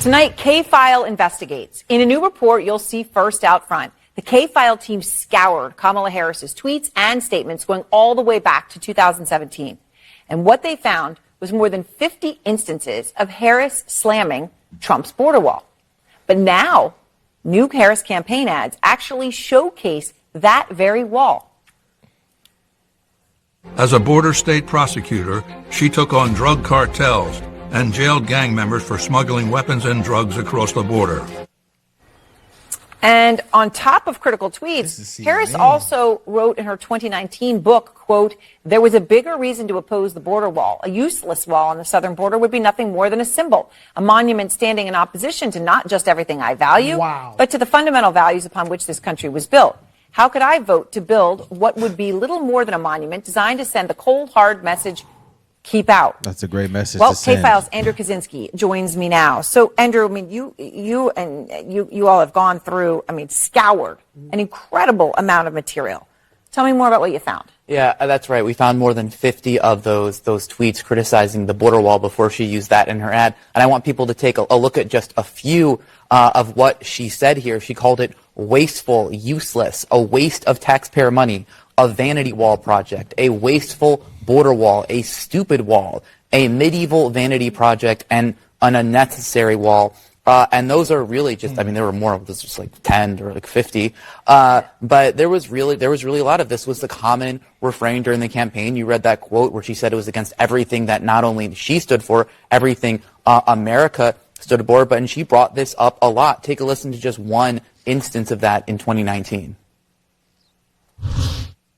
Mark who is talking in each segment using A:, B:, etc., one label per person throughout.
A: Tonight, KFile investigates. In a new report you'll see first out front, the KFile team scoured Kamala Harris's tweets and statements going all the way back to 2017. And what they found was more than 50 instances of Harris slamming Trump's border wall. But now, new Harris campaign ads actually showcase that very wall.
B: As a border state prosecutor, she took on drug cartels and jailed gang members for smuggling weapons and drugs across the border.
A: And on top of critical tweets, Harris also wrote in her 2019 book, quote, "There was a bigger reason to oppose the border wall. A useless wall on the southern border would be nothing more than a symbol, a monument standing in opposition to not just everything I value, but to the fundamental values upon which this country was built. How could I vote to build what would be little more than a monument designed to send the cold, hard message, keep out?"
C: That's a great message.
A: Well,
C: to send.
A: KFile's Andrew Kaczynski joins me now. So, Andrew, I mean, you all have gone through, scoured an incredible amount of material. Tell me more about what you found.
D: Yeah, that's right. We found more than 50 of those tweets criticizing the border wall before she used that in her ad. And I want people to take a look at just a few of what she said here. She called it wasteful, useless, a waste of taxpayer money, a vanity wall project, a wasteful border wall, a stupid wall, a medieval vanity project, and an unnecessary wall. And those are really just, there were more of this, just like 10 or like 50. But there was really a lot of this was the common refrain during the campaign. You read that quote where she said it was against everything that not only she stood for, everything America stood for, and she brought this up a lot. Take a listen to just one instance of that in 2019.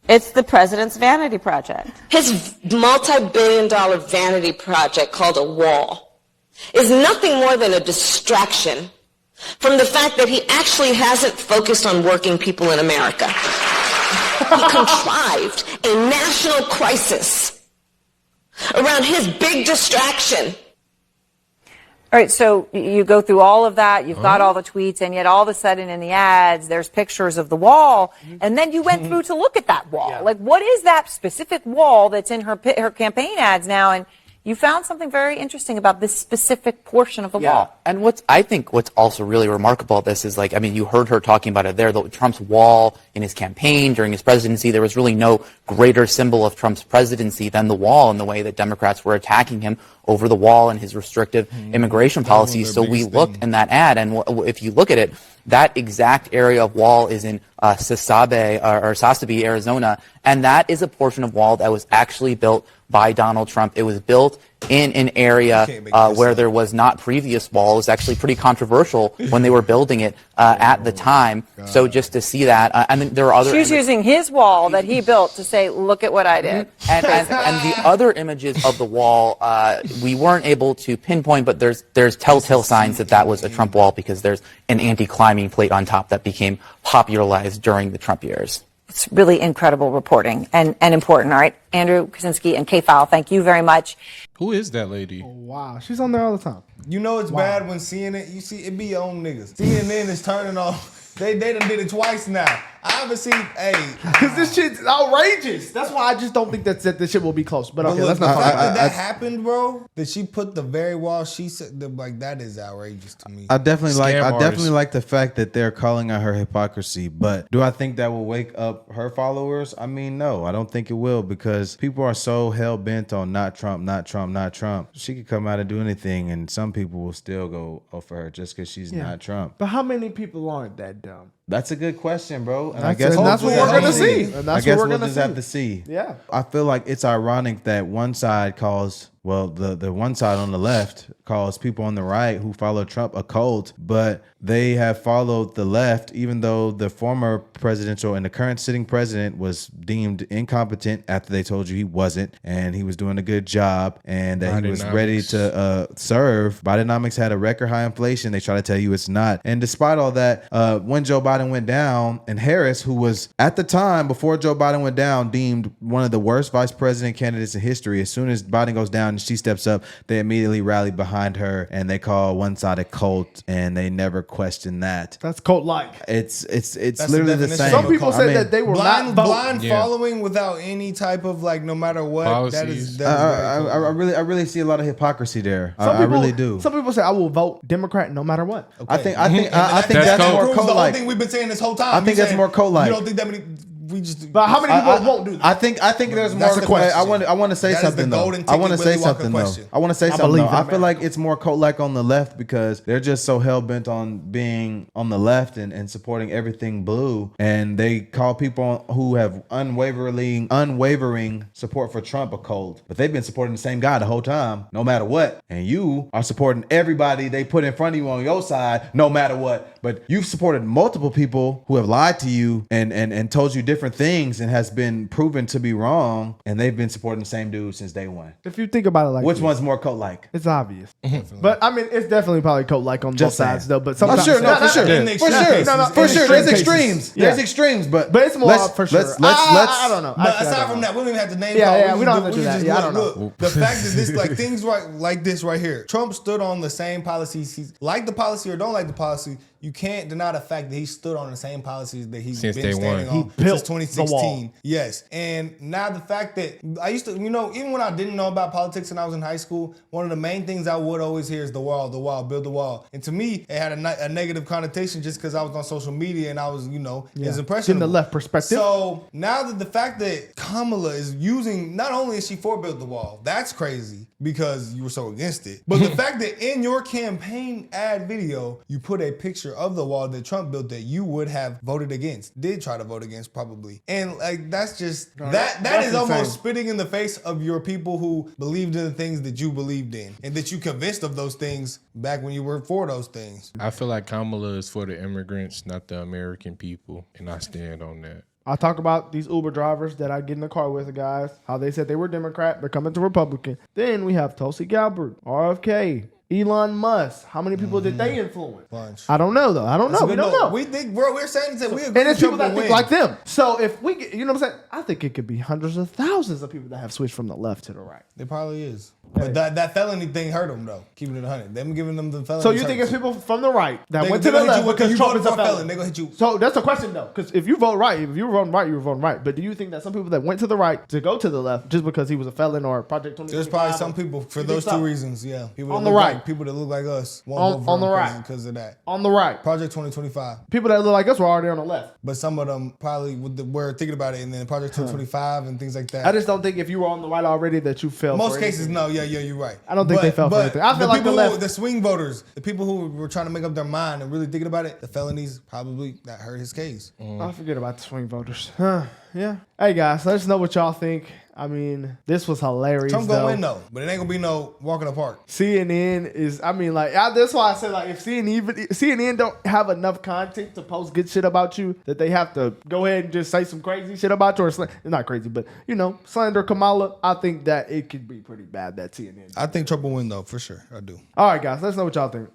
E: It's the president's vanity project.
F: His multi-billion-dollar vanity project called a wall is nothing more than a distraction from the fact that he actually hasn't focused on working people in America. He contrived a national crisis around his big distraction.
A: All right, so you go through all of that, you've got all the tweets, and yet all of a sudden in the ads, there's pictures of the wall, and then you went through to look at that wall. Yeah. Like, what is that specific wall that's in her campaign ads now? And you found something very interesting about this specific portion of the wall.
D: And I think what's also really remarkable about this is, you heard her talking about it there, Trump's wall in his campaign during his presidency. There was really no greater symbol of Trump's presidency than the wall and the way that Democrats were attacking him over the wall and his restrictive immigration policies. So we looked in that ad, and if you look at it, that exact area of wall is in Sasabe, Arizona, and that is a portion of wall that was actually built by Donald Trump. It was built in an area where there was not previous wall. It was actually pretty controversial when they were building it at the time. So just to see that, and then there are other.
A: She's using his wall that he built to say, "Look at what I did."
D: And the other images of the wall, we weren't able to pinpoint, but there's telltale signs that was a Trump wall because there's an anti-climbing plate on top that became popularized during the Trump years.
A: It's really incredible reporting and important. All right, Andrew Kaczynski and KFile, thank you very much.
G: Who is that lady?
H: Oh, wow, she's on there all the time.
I: You know it's bad when CNN, you see, it be your own niggas. CNN is turning off. They done did it twice now. I haven't seen,
H: because this shit's outrageous. That's why I just don't think that this shit will be close. But okay, let's not.
I: That happened, bro. That she put the very wall. She said, that is outrageous to me.
C: I definitely like the fact that they're calling out her hypocrisy. But do I think that will wake up her followers? No, I don't think it will, because people are so hell bent on not Trump, not Trump, not Trump. She could come out and do anything, and some people will still go for her just because she's not Trump.
H: But how many people aren't that dumb?
C: That's a good question, bro. And
H: I guess that's what we're going to see.
C: I guess we'll just have to see.
H: Yeah.
C: I feel like it's ironic that one side calls, the one side on the left calls people on the right who follow Trump a cult, but they have followed the left, even though the former presidential and the current sitting president was deemed incompetent after they told you he wasn't, and he was doing a good job, and that he was ready to serve. Bidenomics had a record high inflation. They try to tell you it's not. And despite all that, when Joe Biden went down, and Harris, who was at the time before Joe Biden went down, deemed one of the worst vice president candidates in history, as soon as Biden goes down, time she steps up, they immediately rally behind her and they call one side a cult, and they never question that.
H: That's cult-like.
C: It's
I: That's
C: literally the
I: definition
C: same.
H: Some people said that they were
I: blind
H: not
I: following without any type of like, no matter what.
G: Policies.
C: I really see a lot of hypocrisy there.
H: Some
C: I
H: people,
C: really do.
H: Some people say I will vote Democrat no matter what.
C: I think
G: That's
C: that's
G: cult.
C: more
I: The whole
C: cult-like.
I: thing we've been saying this whole time.
C: I think that's more cult-like.
I: You don't think that many? We just.
H: But how many people won't do that?
C: I think there's more.
I: That's the question.
C: I want to say
I: That is the
C: something though.
I: golden
C: I want to
I: ticket
C: say
I: Willy Wonka
C: something though.
I: question.
C: I want to say something
H: believe
C: though.
H: in
C: I feel like
H: America.
C: it's more cult-like on the left because they're just so hell bent on being on the left and supporting everything blue, and they call people who have unwavering support for Trump a cult, but they've been supporting the same guy the whole time, no matter what. And you are supporting everybody they put in front of you on your side, no matter what. But you've supported multiple people who have lied to you and told you different things and has been proven to be wrong, and they've been supporting the same dude since day one.
H: If you think about it like
C: Which
H: this,
C: one's more cult-like?
H: it's obvious. But I mean, it's definitely probably cult-like on
C: Just
H: both sides
C: saying.
H: though. But
C: Oh,
H: sometimes
C: sure, no, for sure,
I: in the
C: for
I: extreme
C: sure,
I: cases.
C: for sure. There's
H: cases.
C: extremes.
H: Yeah.
C: There's extremes, but
H: it's more for sure.
C: Let's
H: I don't know.
I: But
H: Actually, I
I: aside
H: don't
I: from
H: know.
I: that, we don't even have to name.
H: Yeah,
I: call.
H: yeah, we don't
I: just
H: have to do
I: we
H: that.
I: just
H: Yeah, I
I: look,
H: don't know.
I: look, the fact that this, like things like this right here, Trump stood on the same policies. He's like the policy or don't like the policy. You can't deny the fact that he stood on the same policies that he's
G: Since
I: been
G: day
I: standing
G: one.
I: on
H: He built
I: since
H: the
I: 2016.
H: wall.
I: Yes, and now the fact that I used to, even when I didn't know about politics and I was in high school, one of the main things I would always hear is the wall, build the wall. And to me, it had a negative connotation just because I was on social media and I was, his impression.
H: Getting the left perspective.
I: So now that the fact that Kamala is using, not only is she for build the wall, that's crazy because you were so against it, but the fact that in your campaign ad video, you put a picture of the wall that Trump built that you would have voted against, did try to vote against probably. And like, that's just, that
H: that's
I: is almost
H: insane.
I: spitting in the face of your people who believed in the things that you believed in and that you convinced of those things back when you were for those things.
G: I feel like Kamala is for the immigrants, not the American people, and I stand on that.
H: I talk about these Uber drivers that I get in the car with, guys, how they said they were Democrat, they're coming to Republican. Then we have Tulsi Gabbard, RFK, Elon Musk. How many people did they influence?
I: Bunch.
H: I don't know, though. I don't know. We don't know.
I: We think, bro, we're saying that we agree
H: And it's
I: Trump
H: people that
I: will
H: think
I: win.
H: like them. So if we get, you know what I'm saying? I think it could be hundreds of thousands of people that have switched from the left to the right.
I: It probably is. But that felony thing hurt them, though. Keeping it 100. Them giving them the felony.
H: So you think it's people from the right that
I: They-
H: went
I: they
H: to the
I: gonna hit
H: left
I: you
H: because
I: you
H: Trump
I: voted
H: is a
I: for a
H: felon?
I: felon. They gonna hit you.
H: So that's the question, though. Because if you vote right, if you were voting right, you were voting right. But do you think that some people that went to the right to go to the left just because he was a felon or Project 2025?
I: There's probably some people for
H: You
I: those
H: think so?
I: two reasons. Yeah, people
H: On
I: that
H: the
I: look
H: right.
I: like, people that look like us won't
H: On-
I: vote for
H: on the
I: him
H: right.
I: because of that.
H: On the right.
I: Project 2025.
H: People that look like us were already on the left.
I: But some of them probably were thinking about it, and then Project 2025 and things like that.
H: I just don't think if you were on the right already that you fell
I: Most
H: for
I: cases,
H: anything.
I: no. Yeah, you're right.
H: I don't think they fell for anything. I feel like the
I: people
H: left-
I: the swing voters, the people who were trying to make up their mind and really thinking about it, the felonies probably that hurt his case.
H: I forget about the swing voters. Yeah. Hey guys, let us know what y'all think. I mean, this was hilarious.
I: Trump gonna win though, but it ain't gonna be no walk in the park.
H: CNN is, I mean, like, that's why I said, like, if CNN don't have enough content to post good shit about you, that they have to go ahead and just say some crazy shit about you, or not crazy, but, slander Kamala, I think that it could be pretty bad, that CNN.
I: I think Trump will win though, for sure. I do.
H: All right, guys, let us know what y'all think.